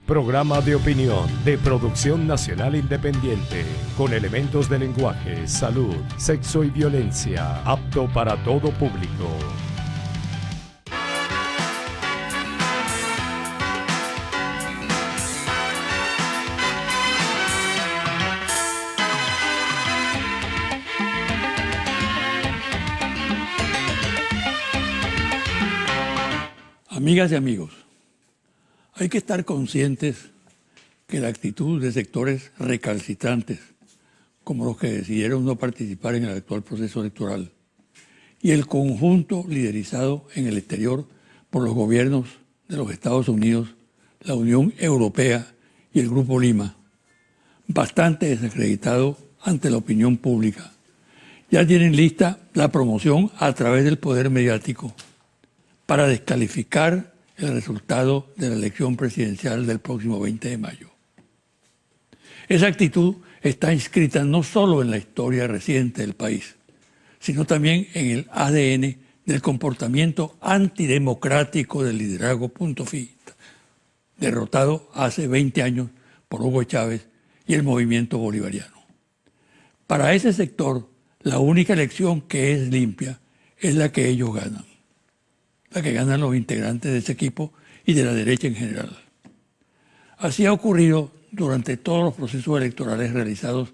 Programa de opinión de producción nacional independiente, con elementos de lenguaje, salud, sexo y violencia, apto para todo público. Amigas y amigos, hay que estar conscientes que la actitud de sectores recalcitrantes, como los que decidieron no participar en el actual proceso electoral, y el conjunto liderizado en el exterior por los gobiernos de los Estados Unidos, la Unión Europea y el Grupo Lima, bastante desacreditado ante la opinión pública, ya tienen lista la promoción a través del poder mediático para descalificar el resultado de la elección presidencial del próximo 20 de mayo. Esa actitud está inscrita no solo en la historia reciente del país, sino también en el ADN del comportamiento antidemocrático del liderazgo puntofista, derrotado hace 20 años por Hugo Chávez y el movimiento bolivariano. Para ese sector, la única elección que es limpia es la que ellos ganan, la que ganan los integrantes de ese equipo y de la derecha en general. Así ha ocurrido durante todos los procesos electorales realizados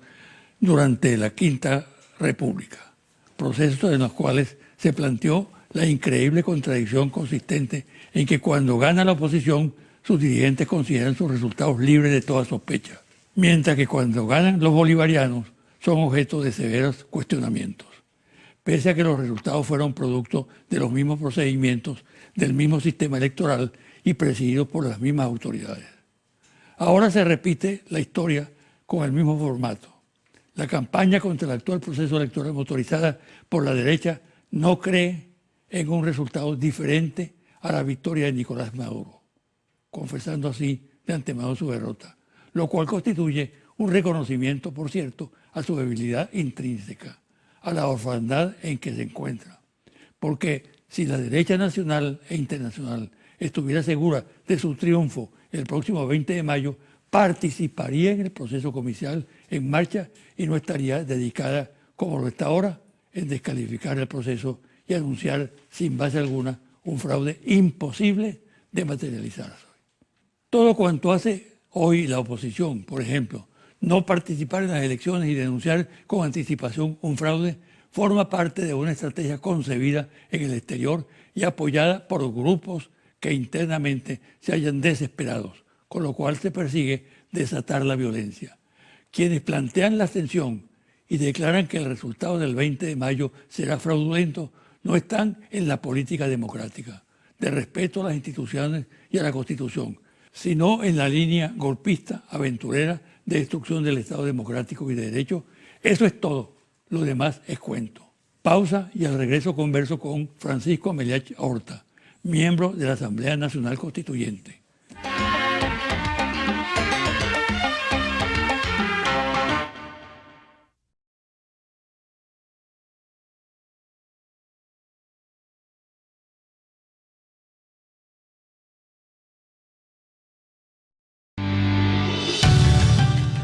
durante la Quinta República, procesos en los cuales se planteó la increíble contradicción consistente en que cuando gana la oposición, sus dirigentes consideran sus resultados libres de toda sospecha, mientras que cuando ganan los bolivarianos son objeto de severos cuestionamientos, pese a que los resultados fueron producto de los mismos procedimientos, del mismo sistema electoral y presididos por las mismas autoridades. Ahora se repite la historia con el mismo formato. La campaña contra el actual proceso electoral motorizada por la derecha no cree en un resultado diferente a la victoria de Nicolás Maduro, confesando así de antemano su derrota, lo cual constituye un reconocimiento, por cierto, a su debilidad intrínseca, a la orfandad en que se encuentra. Porque si la derecha nacional e internacional estuviera segura de su triunfo el próximo 20 de mayo, participaría en el proceso comercial en marcha y no estaría dedicada, como lo está ahora, en descalificar el proceso y anunciar sin base alguna un fraude imposible de materializarse. Todo cuanto hace hoy la oposición, por ejemplo, no participar en las elecciones y denunciar con anticipación un fraude, forma parte de una estrategia concebida en el exterior y apoyada por grupos que internamente se hallan desesperados, con lo cual se persigue desatar la violencia. Quienes plantean la abstención y declaran que el resultado del 20 de mayo será fraudulento, no están en la política democrática, de respeto a las instituciones y a la Constitución, sino en la línea golpista, aventurera, de destrucción del Estado democrático y de derecho. Eso es todo. Lo demás es cuento. Pausa y al regreso converso con Francisco Amelach Horta, miembro de la Asamblea Nacional Constituyente.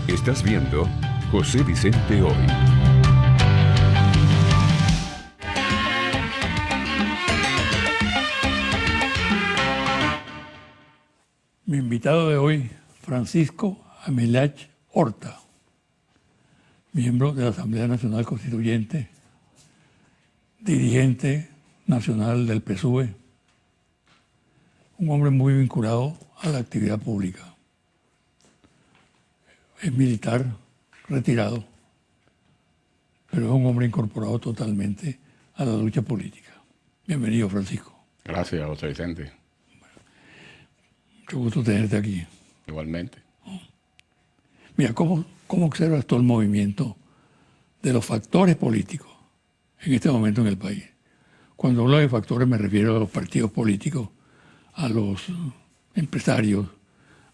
Estás viendo José Vicente Hoy. Mi invitado de hoy, Francisco Amelach Horta, miembro de la Asamblea Nacional Constituyente, dirigente nacional del PSUV, un hombre muy vinculado a la actividad pública. Es militar, retirado, pero es un hombre incorporado totalmente a la lucha política. Bienvenido, Francisco. Gracias, José Vicente. Mucho gusto tenerte aquí. Igualmente. Mira, ¿cómo observas todo el movimiento de los factores políticos en este momento en el país? Cuando hablo de factores me refiero a los partidos políticos, a los empresarios,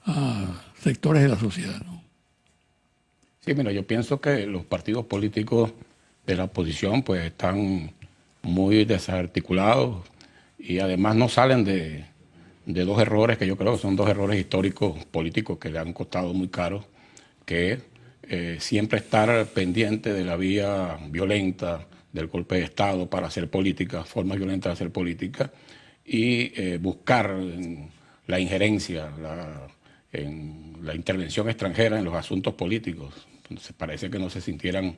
a sectores de la sociedad, ¿no? Sí, mira, yo pienso que los partidos políticos de la oposición pues están muy desarticulados y además no salen de de dos errores que yo creo que son dos errores históricos políticos que le han costado muy caro, que siempre estar pendiente de la vía violenta del golpe de Estado para hacer política, formas violentas de hacer política, y buscar la injerencia, en la intervención extranjera en los asuntos políticos. Entonces parece que no se sintieran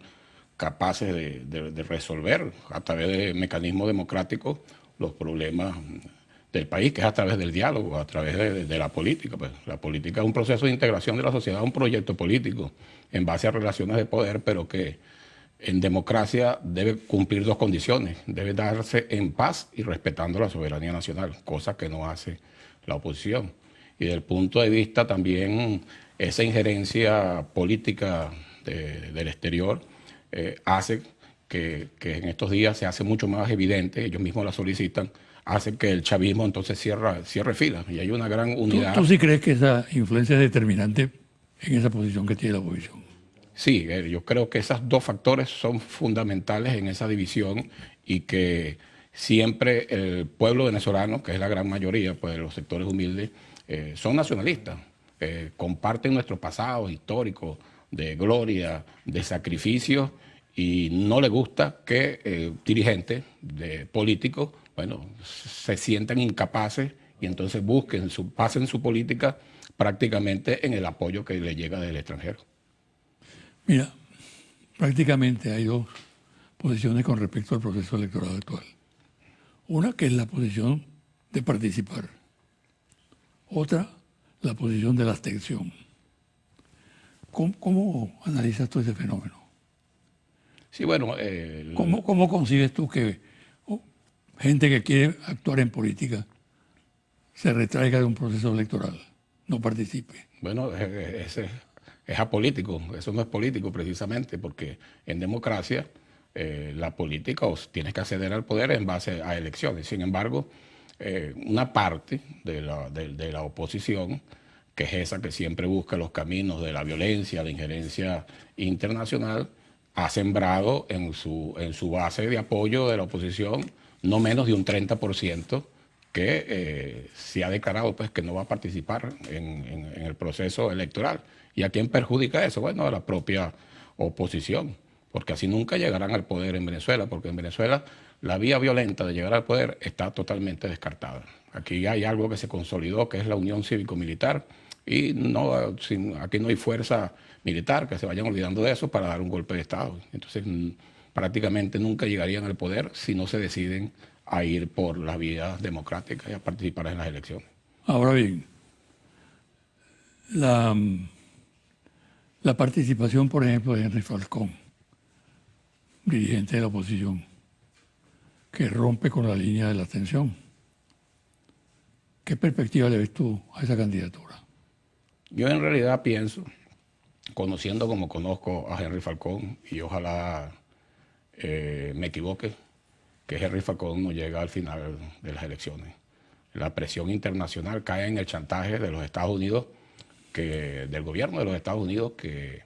capaces de resolver a través de mecanismos democráticos los problemas del país, que es a través del diálogo, a través de la política. Pues la política es un proceso de integración de la sociedad, un proyecto político en base a relaciones de poder, pero que en democracia debe cumplir dos condiciones: debe darse en paz y respetando la soberanía nacional, cosa que no hace la oposición. Y desde el punto de vista también esa injerencia política del exterior hace que en estos días se hace mucho más evidente, ellos mismos la solicitan, hace que el chavismo entonces cierre filas y hay una gran unidad. ¿Tú sí crees que esa influencia es determinante en esa posición que tiene la oposición? Sí, yo creo que esos dos factores son fundamentales en esa división y que siempre el pueblo venezolano, que es la gran mayoría pues, de los sectores humildes, son nacionalistas, comparten nuestro pasado histórico de gloria, de sacrificio, y no les gusta que dirigentes políticos, bueno, se sientan incapaces y entonces pasen su política prácticamente en el apoyo que le llega del extranjero. Mira, prácticamente hay dos posiciones con respecto al proceso electoral actual. Una que es la posición de participar. Otra, la posición de la abstención. ¿Cómo analizas tú ese fenómeno? Sí, bueno... ¿Cómo concibes tú que gente que quiere actuar en política se retraiga de un proceso electoral, no participe? Bueno, es apolítico, eso no es político precisamente, porque en democracia la política tienes que acceder al poder en base a elecciones. Sin embargo, una parte de la oposición, que es esa que siempre busca los caminos de la violencia, la injerencia internacional, ha sembrado en su base de apoyo de la oposición no menos de un 30% que se ha declarado pues, que no va a participar en el proceso electoral. ¿Y a quién perjudica eso? Bueno, a la propia oposición, porque así nunca llegarán al poder en Venezuela, porque en Venezuela la vía violenta de llegar al poder está totalmente descartada. Aquí hay algo que se consolidó, que es la unión cívico-militar, y aquí no hay fuerza militar que se vayan olvidando de eso para dar un golpe de Estado. Entonces, prácticamente nunca llegarían al poder si no se deciden a ir por las vías democráticas y a participar en las elecciones. Ahora bien, la participación, por ejemplo, de Henry Falcón, dirigente de la oposición, que rompe con la línea de la abstención. ¿Qué perspectiva le ves tú a esa candidatura? Yo en realidad pienso, conociendo como conozco a Henry Falcón, y ojalá me equivoque, que Henry Falcón no llega al final de las elecciones. La presión internacional cae en el chantaje de los Estados Unidos, del gobierno de los Estados Unidos, que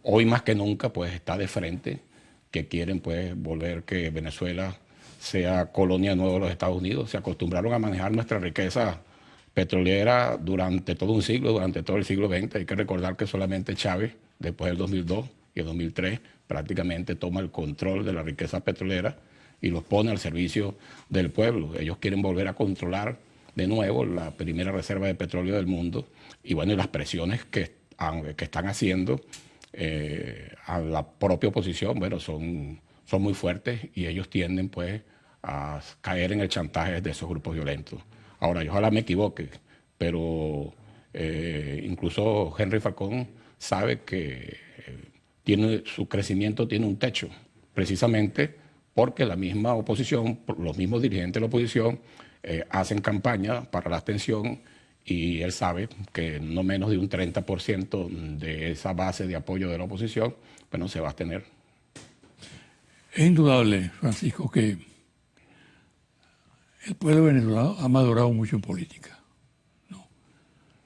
hoy más que nunca pues, está de frente, que quieren pues, volver que Venezuela sea colonia nueva de los Estados Unidos. Se acostumbraron a manejar nuestra riqueza petrolera durante todo un siglo, durante todo el siglo XX. Hay que recordar que solamente Chávez, después del 2002 y el 2003, prácticamente toma el control de la riqueza petrolera y los pone al servicio del pueblo. Ellos quieren volver a controlar de nuevo la primera reserva de petróleo del mundo y bueno, y las presiones que están haciendo a la propia oposición, bueno, son muy fuertes y ellos tienden pues a caer en el chantaje de esos grupos violentos. Ahora, yo ojalá me equivoque, pero incluso Henry Falcón sabe que su crecimiento tiene un techo, precisamente porque la misma oposición, los mismos dirigentes de la oposición hacen campaña para la abstención y él sabe que no menos de un 30% de esa base de apoyo de la oposición, bueno, se va a abstener. Es indudable, Francisco, que el pueblo venezolano ha madurado mucho en política, ¿no?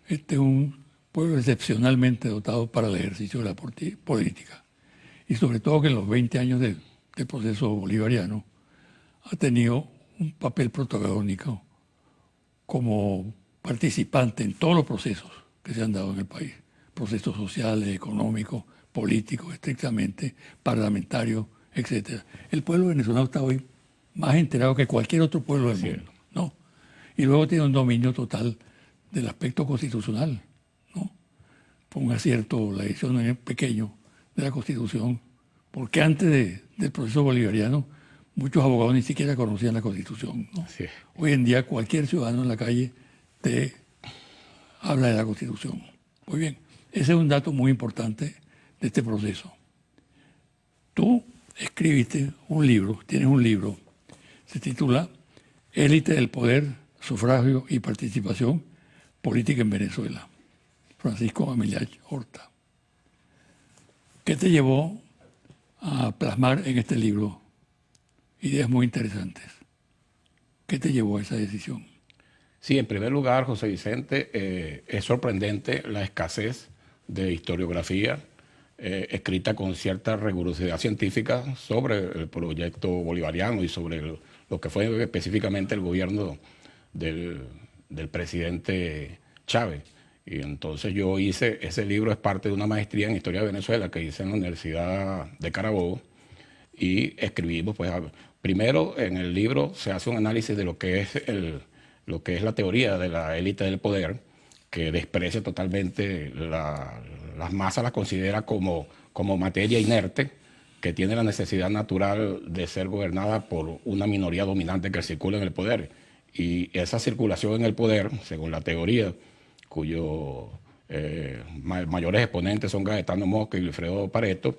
Este es un pueblo excepcionalmente dotado para el ejercicio de la política. Y sobre todo que en los 20 años del proceso bolivariano ha tenido un papel protagónico como participante en todos los procesos que se han dado en el país, procesos sociales, económicos, políticos, estrictamente, parlamentarios, etc. El pueblo venezolano está hoy más enterado que cualquier otro pueblo del mundo, ¿no? Y luego tiene un dominio total del aspecto constitucional, ¿no? Fue un acierto la edición pequeño de la Constitución, porque antes del proceso bolivariano muchos abogados ni siquiera conocían la Constitución, ¿no? Sí. Hoy en día cualquier ciudadano en la calle te habla de la Constitución. Muy bien, ese es un dato muy importante de este proceso. Tú escribiste un libro, tienes un libro, se titula Élite del Poder, Sufragio y Participación Política en Venezuela, Francisco Amilach Horta. ¿Qué te llevó a plasmar en este libro ideas muy interesantes? ¿Qué te llevó a esa decisión? Sí, en primer lugar, José Vicente, es sorprendente la escasez de historiografía escrita con cierta rigurosidad científica sobre el proyecto bolivariano y sobre lo que fue específicamente el gobierno del presidente Chávez. Y entonces yo hice, ese libro es parte de una maestría en Historia de Venezuela que hice en la Universidad de Carabobo, y escribimos, pues, primero en el libro se hace un análisis de lo que es la teoría de la élite del poder, que desprecia totalmente las masas, las considera como materia inerte, que tiene la necesidad natural de ser gobernada por una minoría dominante que circula en el poder. Y esa circulación en el poder, según la teoría, cuyos mayores exponentes son Gaetano Mosca y Wilfredo Pareto,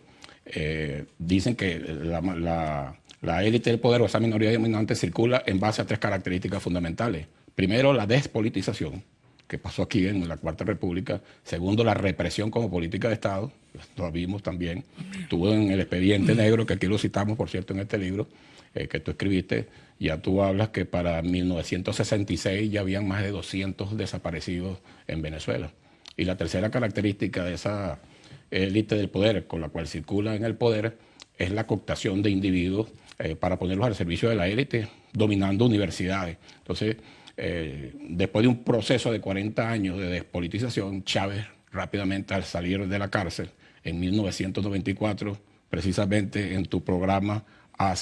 dicen que la élite del poder o esa minoría dominante circula en base a tres características fundamentales. Primero, la despolitización, que pasó aquí en la Cuarta República. Segundo, la represión como política de Estado, lo vimos también. Tuvo en el expediente negro, que aquí lo citamos, por cierto, en este libro que tú escribiste, ya tú hablas que para 1966 ya habían más de 200 desaparecidos en Venezuela. Y la tercera característica de esa élite del poder con la cual circula en el poder es la cooptación de individuos para ponerlos al servicio de la élite, dominando universidades. Entonces, después de un proceso de 40 años de despolitización, Chávez rápidamente, al salir de la cárcel en 1994, precisamente en tu programa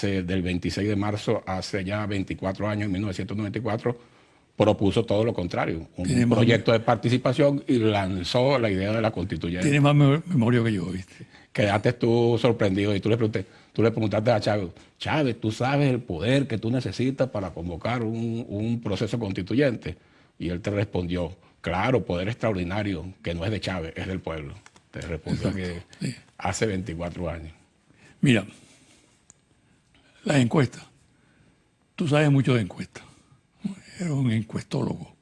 del 26 de marzo, hace ya 24 años, en 1994, propuso todo lo contrario, un proyecto de participación, y lanzó la idea de la constituyente. Tiene más memoria que yo, ¿viste? Quedaste tú sorprendido y tú le preguntaste a Chávez, Chávez, ¿tú sabes el poder que tú necesitas para convocar un proceso constituyente? Y él te respondió, claro, poder extraordinario, que no es de Chávez, es del pueblo. Te respondió que hace 24 años. Mira, las encuestas. Tú sabes mucho de encuestas. Eres un encuestólogo.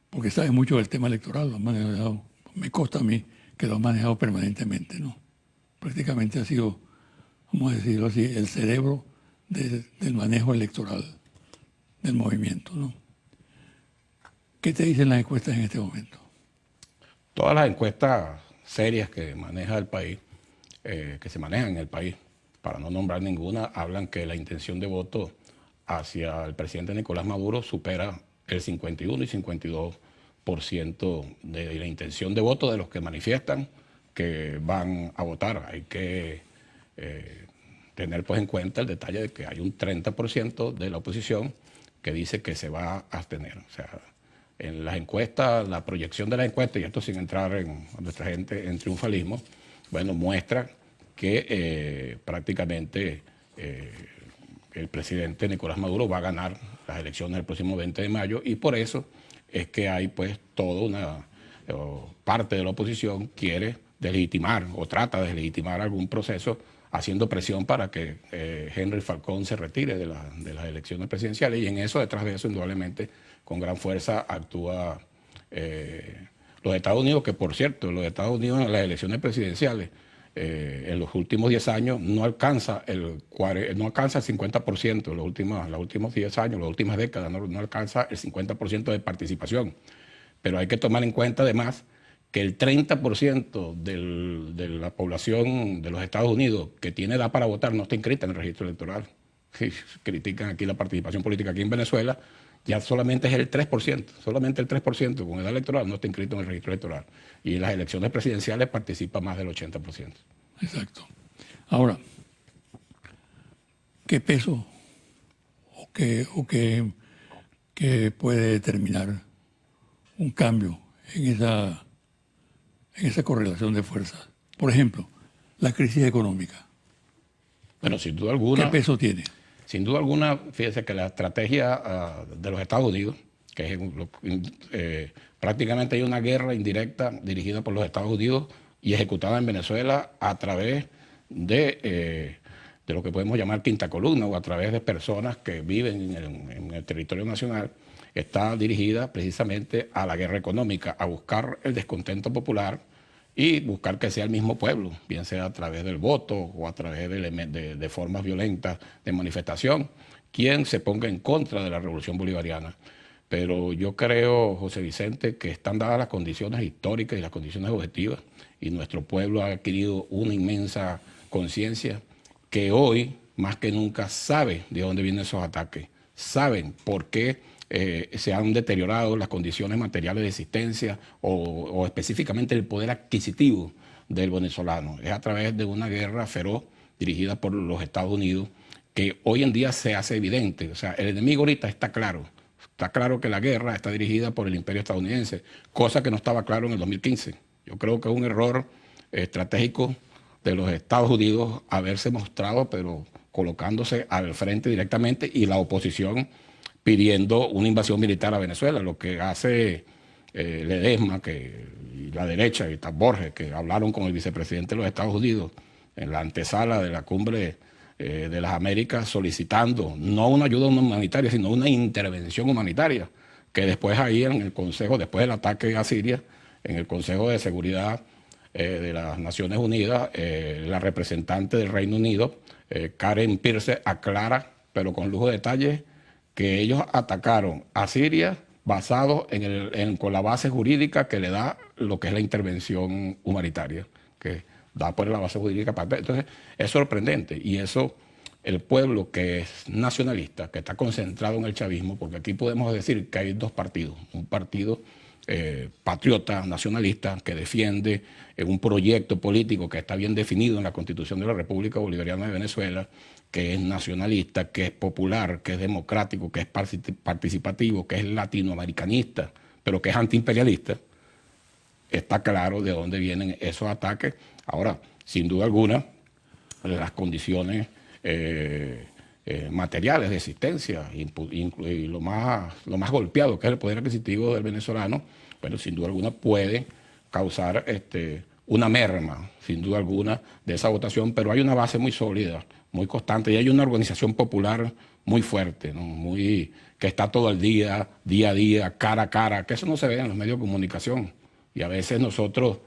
Porque sabes mucho del tema electoral. Lo has manejado. Me consta a mí que lo has manejado permanentemente, ¿no? Prácticamente ha sido, vamos a decirlo así, el cerebro del manejo electoral del movimiento, ¿no? ¿Qué te dicen las encuestas en este momento? Todas las encuestas serias que maneja el país, que se manejan en el país, para no nombrar ninguna, hablan que la intención de voto hacia el presidente Nicolás Maduro supera el 51 y 52% de la intención de voto de los que manifiestan que van a votar. Hay que tener pues en cuenta el detalle de que hay un 30% de la oposición que dice que se va a abstener. O sea, en las encuestas, la proyección de las encuestas, y esto sin entrar en nuestra gente en triunfalismo, bueno, muestra que prácticamente el presidente Nicolás Maduro va a ganar las elecciones el próximo 20 de mayo, y por eso es que hay pues toda una parte de la oposición quiere deslegitimar o trata de deslegitimar algún proceso, haciendo presión para que Henry Falcón se retire de las elecciones presidenciales, y en eso, detrás de eso, indudablemente, con gran fuerza actúa los Estados Unidos, que por cierto, los Estados Unidos en las elecciones presidenciales en los últimos 10 años no alcanza el 50%, los últimos 10 años, las últimas décadas no alcanza el 50% de participación. Pero hay que tomar en cuenta además que el 30% de la población de los Estados Unidos que tiene edad para votar no está inscrita en el registro electoral. Sí, critican aquí la participación política aquí en Venezuela, ya solamente es el 3%, solamente el 3% con edad electoral no está inscrito en el registro electoral. Y en las elecciones presidenciales participa más del 80%. Exacto. Ahora, ¿qué peso qué puede determinar un cambio en esa correlación de fuerzas? Por ejemplo, la crisis económica. Bueno, sin duda alguna. ¿Qué peso tiene? Sin duda alguna, fíjese que la estrategia de los Estados Unidos, que es prácticamente hay una guerra indirecta dirigida por los Estados Unidos y ejecutada en Venezuela a través de lo que podemos llamar quinta columna o a través de personas que viven en el territorio nacional, está dirigida precisamente a la guerra económica, a buscar el descontento popular y buscar que sea el mismo pueblo, bien sea a través del voto o a través de formas violentas de manifestación, quien se ponga en contra de la revolución bolivariana. Pero yo creo, José Vicente, que están dadas las condiciones históricas y las condiciones objetivas, y nuestro pueblo ha adquirido una inmensa conciencia que hoy, más que nunca, sabe de dónde vienen esos ataques, saben por qué se han deteriorado las condiciones materiales de existencia o específicamente el poder adquisitivo del venezolano. Es a través de una guerra feroz dirigida por los Estados Unidos que hoy en día se hace evidente. O sea, el enemigo ahorita está claro. Está claro que la guerra está dirigida por el imperio estadounidense, cosa que no estaba claro en el 2015. Yo creo que es un error estratégico de los Estados Unidos haberse mostrado, pero colocándose al frente directamente, y la oposición pidiendo una invasión militar a Venezuela. Lo que hace Ledesma y la derecha, y Borges, que hablaron con el vicepresidente de los Estados Unidos en la antesala de la cumbre de las Américas, solicitando no una ayuda humanitaria, sino una intervención humanitaria, que después ahí en el Consejo, después del ataque a Siria, en el Consejo de Seguridad de las Naciones Unidas, la representante del Reino Unido, Karen Pierce, aclara, pero con lujo de detalles, que ellos atacaron a Siria basado con la base jurídica que le da lo que es la intervención humanitaria, que da por la base jurídica. Entonces, es sorprendente, y eso, el pueblo que es nacionalista, que está concentrado en el chavismo, porque aquí podemos decir que hay dos partidos, un partido patriota, nacionalista, que defiende un proyecto político que está bien definido en la Constitución de la República Bolivariana de Venezuela, que es nacionalista, que es popular, que es democrático, que es participativo, que es latinoamericanista, pero que es antiimperialista. Está claro de dónde vienen esos ataques. Ahora, sin duda alguna, las condiciones materiales de existencia y lo más golpeado, que es el poder adquisitivo del venezolano, bueno, sin duda alguna puede causar una merma, sin duda alguna, de esa votación, pero hay una base muy sólida, muy constante, y hay una organización popular muy fuerte, ¿no? Que está todo el día a día, cara a cara, que eso no se ve en los medios de comunicación. Y a veces nosotros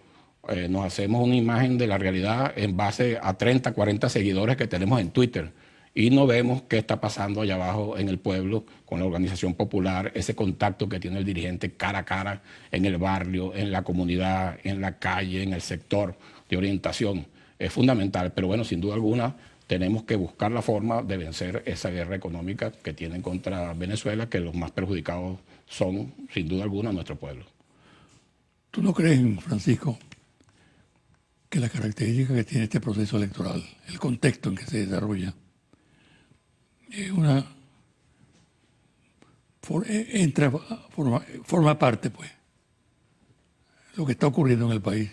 nos hacemos una imagen de la realidad en base a 30, 40 seguidores que tenemos en Twitter, y no vemos qué está pasando allá abajo en el pueblo con la organización popular, ese contacto que tiene el dirigente cara a cara en el barrio, en la comunidad, en la calle, en el sector de orientación. Es fundamental, pero bueno, sin duda alguna tenemos que buscar la forma de vencer esa guerra económica que tienen contra Venezuela, que los más perjudicados son, sin duda alguna, nuestro pueblo. ¿Tú no crees, Francisco, que la característica que tiene este proceso electoral, el contexto en que se desarrolla, forma parte, pues, lo que está ocurriendo en el país?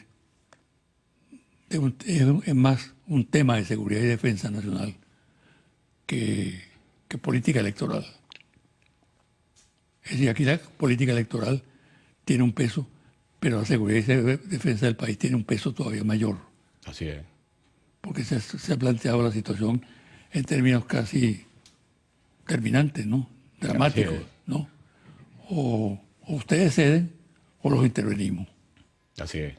Es más un tema de seguridad y defensa nacional que política electoral. Es decir, aquí la política electoral tiene un peso, pero la seguridad y defensa del país tiene un peso todavía mayor. Así es. Porque se ha planteado la situación en términos casi terminantes, ¿no? Dramáticos, ¿no? O ustedes ceden o los intervenimos. Así es.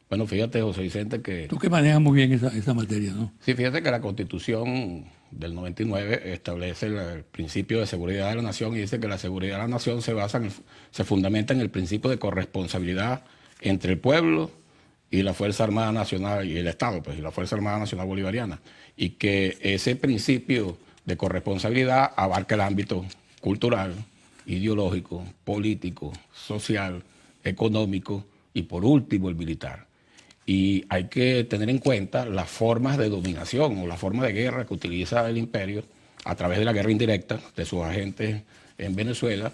Bueno, fíjate, José Vicente, que... Tú que manejas muy bien esa materia, ¿no? Sí, fíjate que la Constitución del 99 establece el principio de seguridad de la nación, y dice que la seguridad de la nación se fundamenta en el principio de corresponsabilidad entre el pueblo y la Fuerza Armada Nacional y el Estado, pues, y la Fuerza Armada Nacional Bolivariana, y que ese principio de corresponsabilidad abarca el ámbito cultural, ideológico, político, social, económico y por último el militar. Y hay que tener en cuenta las formas de dominación o las formas de guerra que utiliza el imperio a través de la guerra indirecta de sus agentes en Venezuela.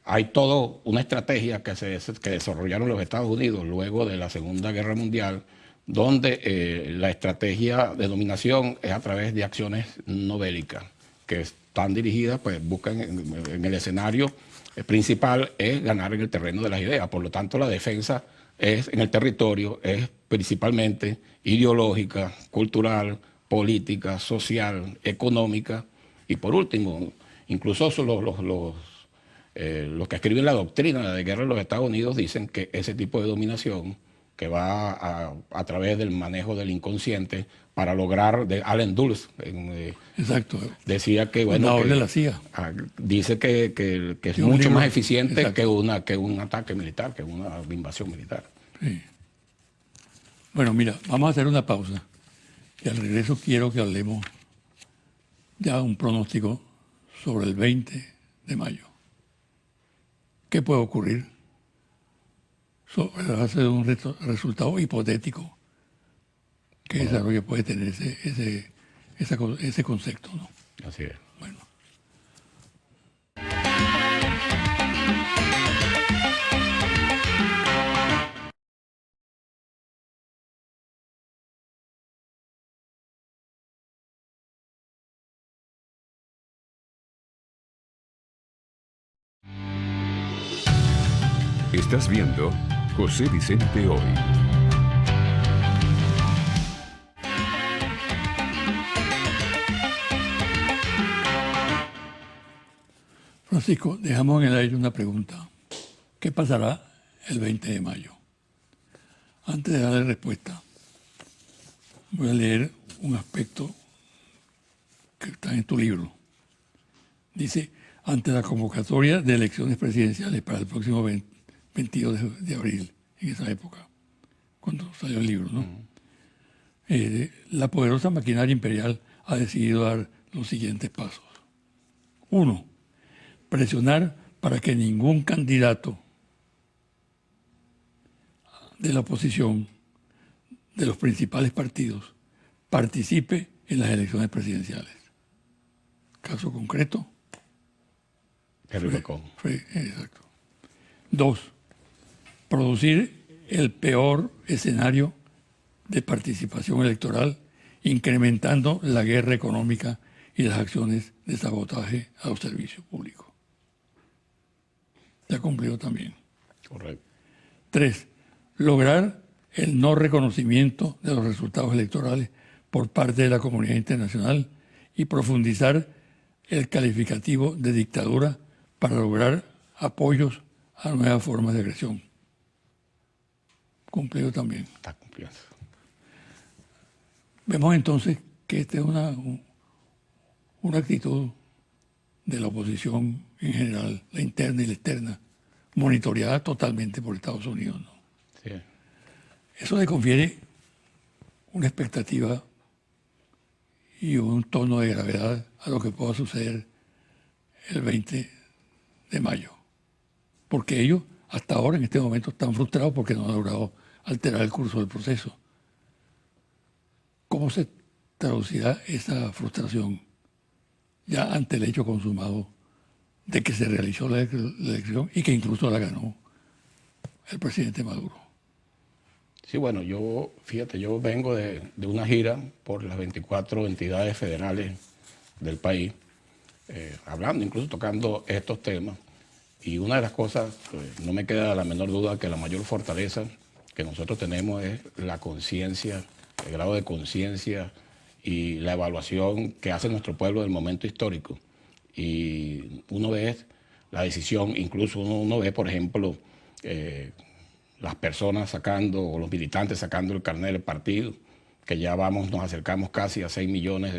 Hay toda una estrategia que desarrollaron los Estados Unidos luego de la Segunda Guerra Mundial, donde la estrategia de dominación es a través de acciones no bélicas, que están dirigidas, pues buscan en el escenario principal es ganar en el terreno de las ideas. Por lo tanto, la defensa en el territorio es principalmente ideológica, cultural, política, social, económica y por último, incluso los que escriben la doctrina de guerra de los Estados Unidos dicen que ese tipo de dominación que va a través del manejo del inconsciente para lograr, Allen Dulles exacto, decía que, bueno, de la CIA. Dice que es mucho más eficiente que un ataque militar, que una invasión militar. Sí. Bueno, mira, vamos a hacer una pausa y al regreso quiero que hablemos ya un pronóstico sobre el 20 de mayo. ¿Qué puede ocurrir? Sobre la base de un resultado hipotético que desarrollo puede tener ese concepto, ¿no? Así es. Bueno. Estás viendo José Vicente Hoy. Francisco, dejamos en el aire una pregunta. ¿Qué pasará el 20 de mayo? Antes de darle respuesta, voy a leer un aspecto que está en tu libro. Dice, ante la convocatoria de elecciones presidenciales para el próximo 22 de abril, en esa época, cuando salió el libro, ¿no? La poderosa maquinaria imperial ha decidido dar los siguientes pasos. 1. Presionar para que ningún candidato de la oposición de los principales partidos participe en las elecciones presidenciales. Caso concreto. Henry Falcón. Exacto. 2. Producir el peor escenario de participación electoral, incrementando la guerra económica y las acciones de sabotaje a los servicios públicos. Ya cumplió también. Correcto. 3. Lograr el no reconocimiento de los resultados electorales por parte de la comunidad internacional y profundizar el calificativo de dictadura para lograr apoyos a nuevas formas de agresión. Cumplido también. Está cumpliendo. Vemos entonces que esta es una actitud de la oposición en general, la interna y la externa, monitoreada totalmente por Estados Unidos, ¿no? Sí. Eso le confiere una expectativa y un tono de gravedad a lo que pueda suceder el 20 de mayo. Porque ellos, hasta ahora, en este momento, están frustrados porque no han logrado alterar el curso del proceso. ¿Cómo se traducirá esa frustración ya ante el hecho consumado de que se realizó la elección y que incluso la ganó el presidente Maduro? Sí, bueno, yo vengo de una gira por las 24 entidades federales del país, hablando, incluso tocando estos temas. Y una de las cosas, no me queda la menor duda que la mayor fortaleza que nosotros tenemos es la conciencia, el grado de conciencia y la evaluación que hace nuestro pueblo del momento histórico. Y uno ve la decisión, incluso uno ve, por ejemplo, las personas sacando, o los militantes sacando el carnet del partido, que ya nos acercamos casi a 6 millones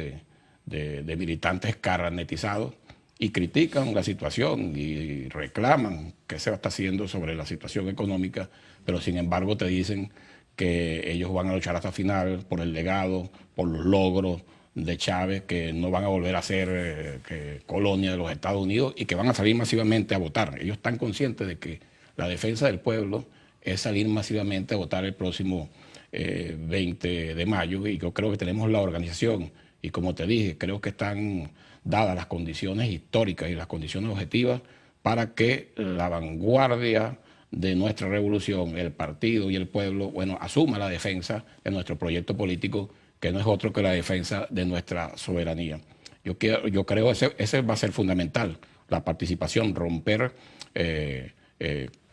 de militantes carnetizados, y critican la situación y reclaman qué se está haciendo sobre la situación económica, pero sin embargo te dicen que ellos van a luchar hasta el final por el legado, por los logros de Chávez, que no van a volver a ser colonia de los Estados Unidos y que van a salir masivamente a votar. Ellos están conscientes de que la defensa del pueblo es salir masivamente a votar el próximo 20 de mayo, y yo creo que tenemos la organización, y como te dije, creo que están dadas las condiciones históricas y las condiciones objetivas para que la vanguardia de nuestra revolución, el partido y el pueblo, bueno, asuma la defensa de nuestro proyecto político, que no es otro que la defensa de nuestra soberanía. Yo creo que ese va a ser fundamental, la participación, romper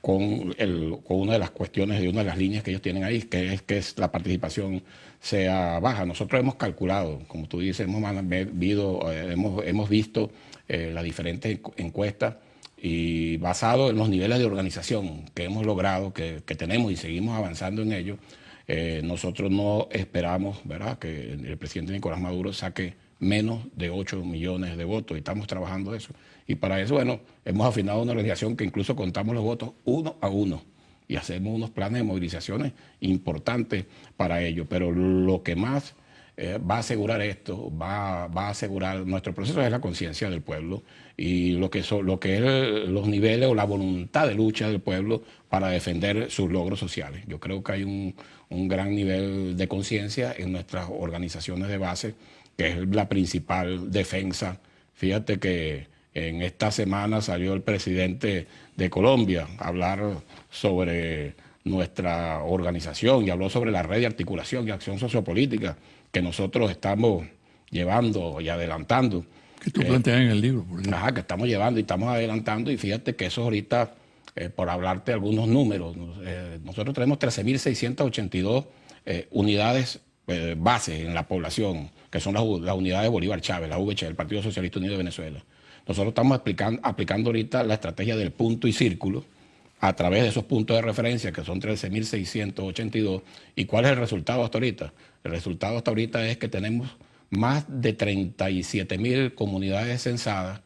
con una de las cuestiones, de una de las líneas que ellos tienen ahí, que es la participación sea baja. Nosotros hemos calculado, como tú dices, hemos visto las diferentes encuestas, y basado en los niveles de organización que hemos logrado, que tenemos y seguimos avanzando en ello, nosotros no esperamos, ¿verdad?, que el presidente Nicolás Maduro saque menos de 8 millones de votos, y estamos trabajando eso. Y para eso, bueno, hemos afinado una organización que incluso contamos los votos uno a uno y hacemos unos planes de movilizaciones importantes para ello. Pero lo que más va a asegurar esto, va a asegurar nuestro proceso, es la conciencia del pueblo y lo que es los niveles o la voluntad de lucha del pueblo para defender sus logros sociales. Yo creo que hay un gran nivel de conciencia en nuestras organizaciones de base, que es la principal defensa. Fíjate que en esta semana salió el presidente de Colombia a hablar sobre nuestra organización y habló sobre la red de articulación y acción sociopolítica que nosotros estamos llevando y adelantando. Que tú planteas en el libro, por ejemplo. Ajá, que estamos llevando y estamos adelantando, y fíjate que eso ahorita, por hablarte de algunos números, nosotros tenemos 13.682 unidades bases en la población, que son las unidades Bolívar Chávez, la VC, el Partido Socialista Unido de Venezuela. Nosotros estamos aplicando ahorita la estrategia del punto y círculo a través de esos puntos de referencia, que son 13.682. ¿Y cuál es el resultado hasta ahorita? El resultado hasta ahorita es que tenemos más de 37.000 comunidades censadas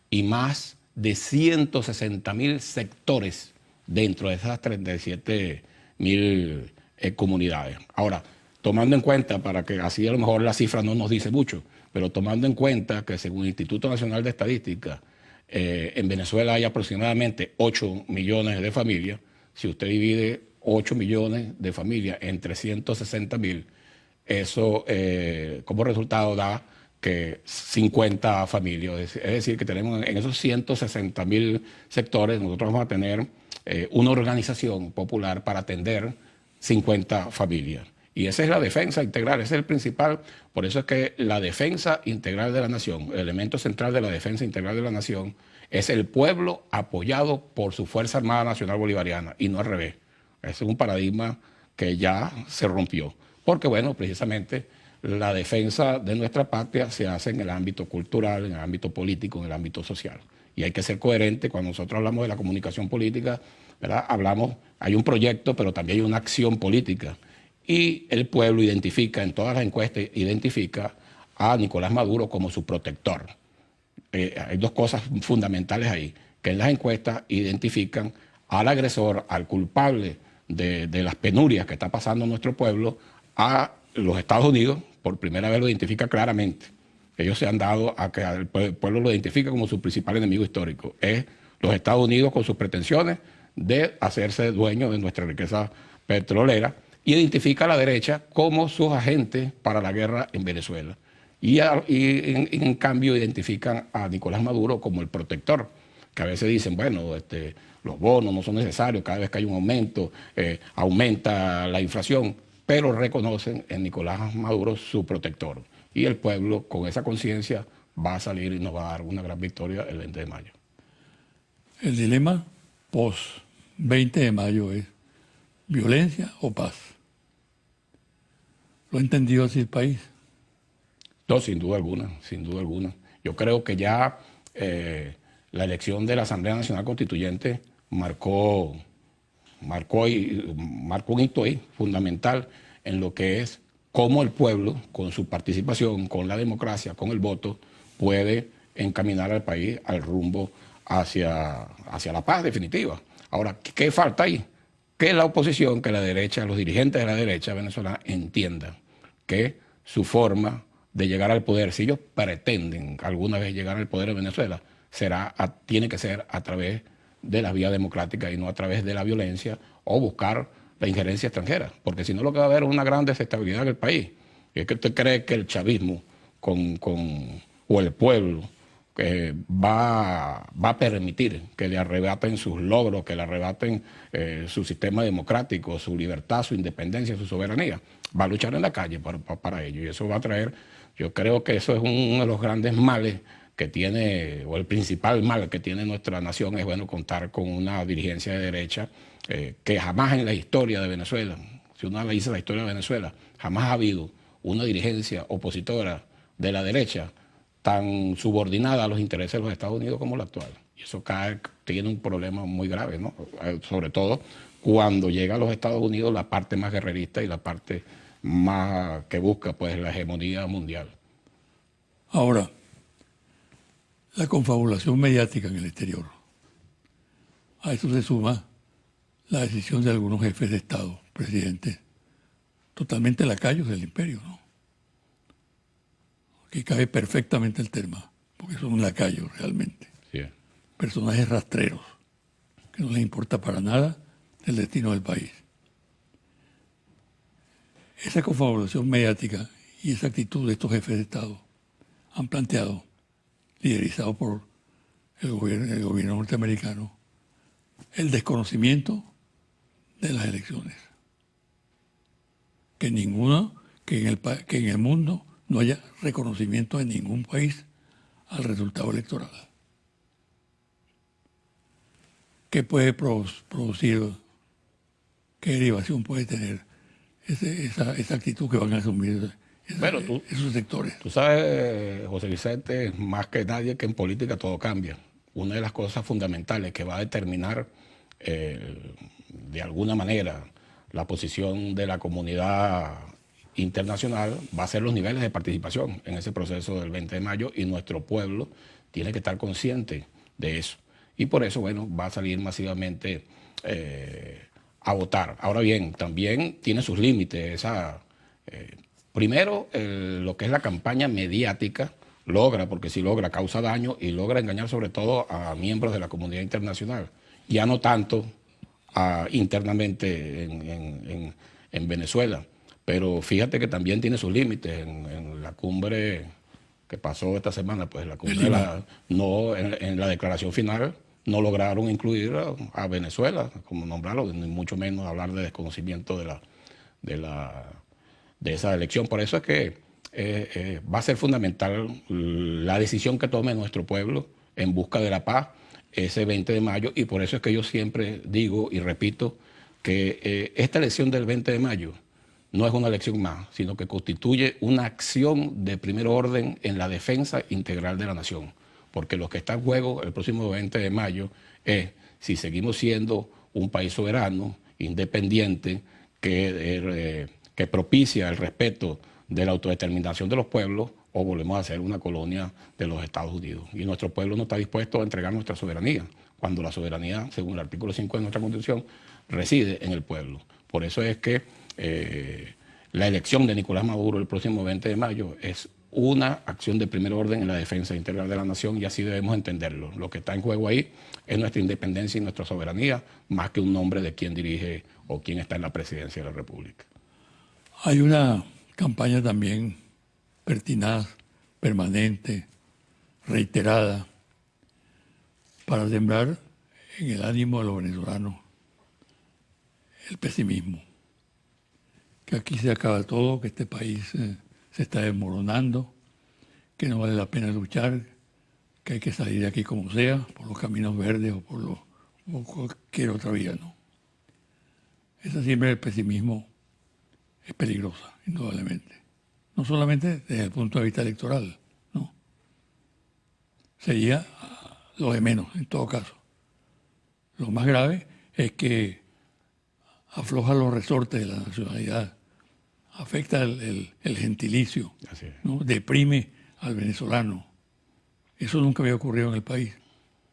y más de 160.000 sectores dentro de esas 37.000 comunidades. Ahora, tomando en cuenta, para que así a lo mejor la cifra no nos dice mucho, pero tomando en cuenta que según el Instituto Nacional de Estadística, en Venezuela hay aproximadamente 8 millones de familias. Si usted divide 8 millones de familias entre 160.000, eso como resultado da que 50 familias. Es decir, que tenemos en esos 160.000 sectores, nosotros vamos a tener una organización popular para atender 50 familias. Y esa es la defensa integral, ese es el principal. Por eso es que la defensa integral de la nación, el elemento central de la defensa integral de la nación, es el pueblo apoyado por su Fuerza Armada Nacional Bolivariana, y no al revés. Ese es un paradigma que ya se rompió. Porque, bueno, precisamente la defensa de nuestra patria se hace en el ámbito cultural, en el ámbito político, en el ámbito social. Y hay que ser coherente cuando nosotros hablamos de la comunicación política, ¿verdad? Hay un proyecto, pero también hay una acción política. Y el pueblo identifica, en todas las encuestas, identifica a Nicolás Maduro como su protector. Hay dos cosas fundamentales ahí, que en las encuestas identifican al agresor, al culpable de las penurias que está pasando en nuestro pueblo, a los Estados Unidos. Por primera vez lo identifica claramente. Ellos se han dado a que el pueblo lo identifica como su principal enemigo histórico. Es los Estados Unidos con sus pretensiones de hacerse dueño de nuestra riqueza petrolera, y identifica a la derecha como sus agentes para la guerra en Venezuela. Y en cambio identifican a Nicolás Maduro como el protector, que a veces dicen, bueno, los bonos no son necesarios, cada vez que hay un aumento, aumenta la inflación, pero reconocen en Nicolás Maduro su protector. Y el pueblo, con esa conciencia, va a salir y nos va a dar una gran victoria el 20 de mayo. El dilema post-20 de mayo es violencia o paz. ¿Lo ha entendido así el país? No, sin duda alguna, sin duda alguna. Yo creo que ya la elección de la Asamblea Nacional Constituyente marcó un hito ahí fundamental en lo que es cómo el pueblo, con su participación, con la democracia, con el voto, puede encaminar al país al rumbo hacia la paz definitiva. Ahora, ¿qué falta ahí? Que la oposición, que la derecha, los dirigentes de la derecha venezolana entiendan que su forma de llegar al poder, si ellos pretenden alguna vez llegar al poder en Venezuela, tiene que ser a través de las vías democráticas y no a través de la violencia o buscar la injerencia extranjera, porque si no lo que va a haber es una gran desestabilidad en el país. Y es que usted cree que el chavismo o el pueblo va a permitir que le arrebaten sus logros, que le arrebaten su sistema democrático, su libertad, su independencia, su soberanía. Va a luchar en la calle para ello, y eso va a traer, yo creo que eso es uno de los grandes males que tiene, o el principal mal que tiene nuestra nación, es bueno contar con una dirigencia de derecha que jamás en la historia de Venezuela, si uno analiza la historia de Venezuela, jamás ha habido una dirigencia opositora de la derecha tan subordinada a los intereses de los Estados Unidos como la actual. Y eso tiene un problema muy grave, ¿no? Sobre todo cuando llega a los Estados Unidos la parte más guerrerista y la parte más que busca pues la hegemonía mundial. Ahora, la confabulación mediática en el exterior. A eso se suma la decisión de algunos jefes de Estado, presidentes, totalmente lacayos del imperio, ¿no? Aquí cabe perfectamente el tema, porque son lacayos realmente. Sí. Personajes rastreros, que no les importa para nada el destino del país. Esa confabulación mediática y esa actitud de estos jefes de Estado han planteado, liderizados por el gobierno norteamericano, el desconocimiento de las elecciones. Que en el mundo no haya reconocimiento en ningún país al resultado electoral. ¿Qué puede producir, qué derivación puede tener esa actitud que van a asumir esos sectores? Tú sabes, José Vicente, más que nadie, que en política todo cambia. Una de las cosas fundamentales que va a determinar de alguna manera la posición de la comunidad internacional va a ser los niveles de participación en ese proceso del 20 de mayo, y nuestro pueblo tiene que estar consciente de eso. Y por eso, bueno, va a salir masivamente a votar. Ahora bien, también tiene sus límites. Primero, lo que es la campaña mediática porque si logra, causa daño y logra engañar sobre todo a miembros de la comunidad internacional. Ya no tanto internamente en Venezuela. Pero fíjate que también tiene sus límites. En la cumbre que pasó esta semana, pues la cumbre en la declaración final no lograron incluir a Venezuela, como nombrarlo, ni mucho menos hablar de desconocimiento de esa elección. Por eso es que va a ser fundamental la decisión que tome nuestro pueblo en busca de la paz ese 20 de mayo, y por eso es que yo siempre digo y repito que esta elección del 20 de mayo no es una elección más, sino que constituye una acción de primer orden en la defensa integral de la nación. Porque lo que está en juego el próximo 20 de mayo es si seguimos siendo un país soberano, independiente, que propicia el respeto de la autodeterminación de los pueblos, o volvemos a ser una colonia de los Estados Unidos. Y nuestro pueblo no está dispuesto a entregar nuestra soberanía, cuando la soberanía, según el artículo 5 de nuestra Constitución, reside en el pueblo. Por eso es que la elección de Nicolás Maduro el próximo 20 de mayo es una acción de primer orden en la defensa integral de la nación, y así debemos entenderlo. Lo que está en juego ahí es nuestra independencia y nuestra soberanía, más que un nombre de quién dirige o quién está en la presidencia de la República. Hay una campaña también pertinaz, permanente, reiterada, para sembrar en el ánimo de los venezolanos el pesimismo. Que aquí se acaba todo, que este país se está desmoronando, que no vale la pena luchar, que hay que salir de aquí como sea, por los caminos verdes o por cualquier otra vía, ¿no? Esa siembra del pesimismo es peligrosa, indudablemente. No solamente desde el punto de vista electoral, ¿no? Sería lo de menos, en todo caso. Lo más grave es que afloja los resortes de la nacionalidad, afecta el gentilicio, ¿no? Deprime al venezolano. Eso nunca había ocurrido en el país.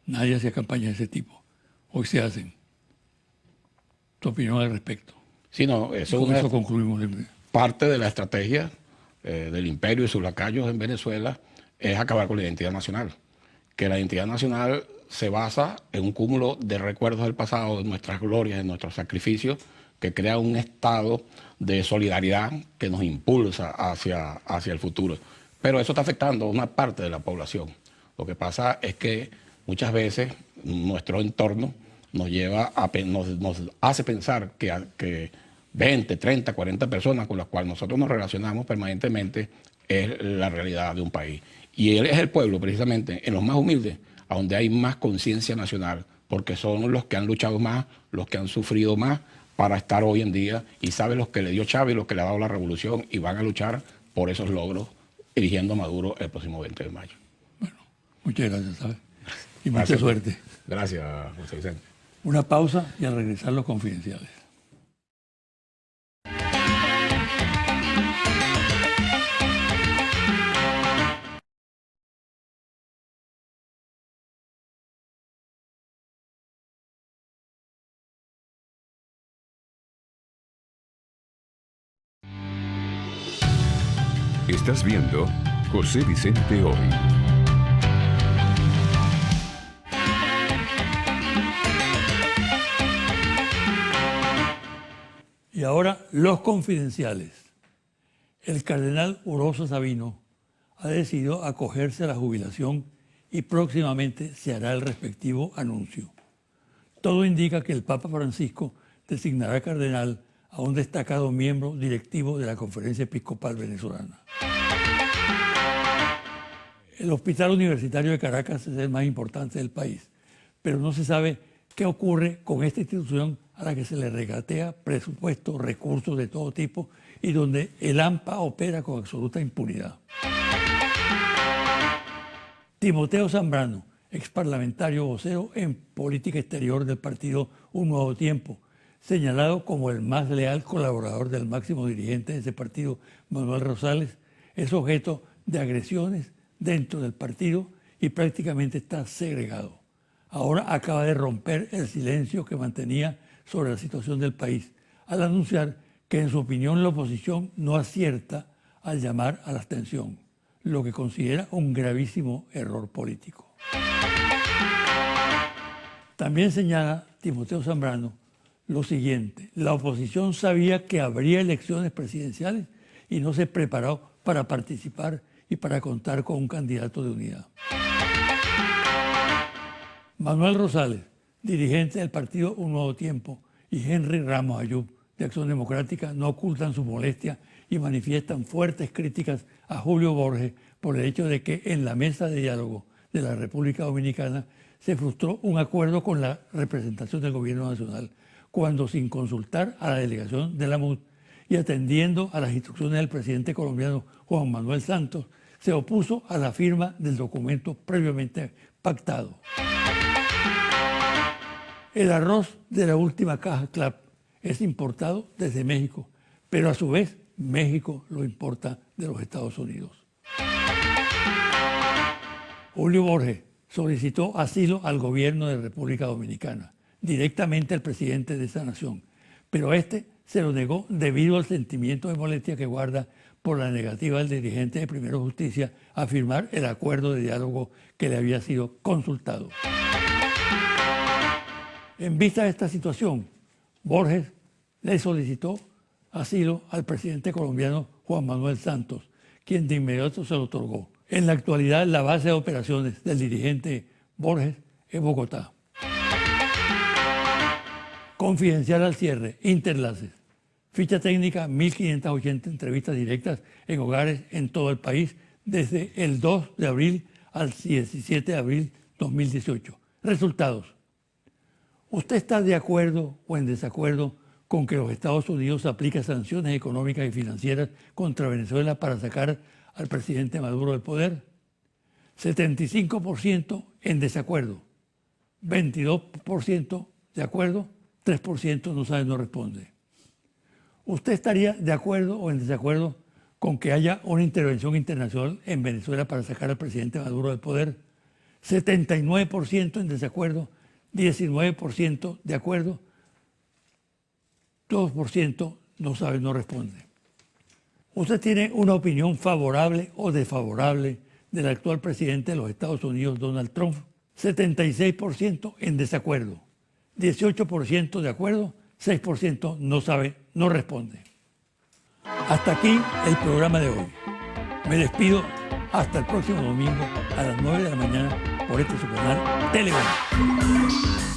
Nadie hacía campañas de ese tipo. Hoy se hacen. ¿Tu opinión al respecto? Sí, no, eso con eso concluimos. Parte de la estrategia del imperio y sus lacayos en Venezuela es acabar con la identidad nacional. Que la identidad nacional se basa en un cúmulo de recuerdos del pasado, de nuestras glorias, de nuestros sacrificios, que crea un estado de solidaridad que nos impulsa hacia el futuro. Pero eso está afectando a una parte de la población. Lo que pasa es que muchas veces nuestro entorno nos hace pensar que 20, 30, 40 personas con las cuales nosotros nos relacionamos permanentemente es la realidad de un país. Y él es el pueblo, precisamente, en los más humildes, a donde hay más conciencia nacional, porque son los que han luchado más, los que han sufrido más para estar hoy en día, y saben lo que le dio Chávez, lo que le ha dado la revolución, y van a luchar por esos logros, eligiendo a Maduro el próximo 20 de mayo. Bueno, muchas gracias, ¿sabes? Y mucha suerte. Gracias, José Vicente. Una pausa y al regresar los confidenciales. Estás viendo José Vicente Hoy. Y ahora los confidenciales. El cardenal Uroso Sabino ha decidido acogerse a la jubilación y próximamente se hará el respectivo anuncio. Todo indica que el Papa Francisco designará cardenal a un destacado miembro directivo de la Conferencia Episcopal Venezolana. El Hospital Universitario de Caracas es el más importante del país, pero no se sabe qué ocurre con esta institución a la que se le regatea presupuestos, recursos de todo tipo y donde el AMPA opera con absoluta impunidad. Timoteo Zambrano, ex parlamentario vocero en política exterior del partido Un Nuevo Tiempo, señalado como el más leal colaborador del máximo dirigente de ese partido, Manuel Rosales, es objeto de agresiones dentro del partido y prácticamente está segregado. Ahora acaba de romper el silencio que mantenía sobre la situación del país, al anunciar que en su opinión la oposición no acierta al llamar a la abstención, lo que considera un gravísimo error político. También señala Timoteo Zambrano lo siguiente: la oposición sabía que habría elecciones presidenciales y no se preparó para participar y para contar con un candidato de unidad. Manuel Rosales, dirigente del partido Un Nuevo Tiempo, y Henry Ramos Ayub, de Acción Democrática, no ocultan su molestia y manifiestan fuertes críticas a Julio Borges por el hecho de que en la mesa de diálogo de la República Dominicana se frustró un acuerdo con la representación del gobierno nacional, cuando sin consultar a la delegación de la MUD y atendiendo a las instrucciones del presidente colombiano Juan Manuel Santos, se opuso a la firma del documento previamente pactado. El arroz de la última caja CLAP es importado desde México, pero a su vez México lo importa de los Estados Unidos. Julio Borges solicitó asilo al gobierno de República Dominicana, directamente al presidente de esa nación, pero este se lo negó debido al sentimiento de molestia que guarda por la negativa del dirigente de Primero Justicia a firmar el acuerdo de diálogo que le había sido consultado. En vista de esta situación, Borges le solicitó asilo al presidente colombiano Juan Manuel Santos, quien de inmediato se lo otorgó. En la actualidad, la base de operaciones del dirigente Borges es Bogotá. Confidencial al cierre, Interlaces. Ficha técnica, 1.580 entrevistas directas en hogares en todo el país desde el 2 de abril al 17 de abril 2018. Resultados. ¿Usted está de acuerdo o en desacuerdo con que los Estados Unidos apliquen sanciones económicas y financieras contra Venezuela para sacar al presidente Maduro del poder? 75% en desacuerdo, 22% de acuerdo, 3% no sabe, no responde. ¿Usted estaría de acuerdo o en desacuerdo con que haya una intervención internacional en Venezuela para sacar al presidente Maduro del poder? 79% en desacuerdo, 19% de acuerdo, 2% no sabe, no responde. ¿Usted tiene una opinión favorable o desfavorable del actual presidente de los Estados Unidos, Donald Trump? 76% en desacuerdo, 18% de acuerdo, 6% no sabe, no responde. Hasta aquí el programa de hoy. Me despido hasta el próximo domingo a las 9 de la mañana por este su canal Telegram.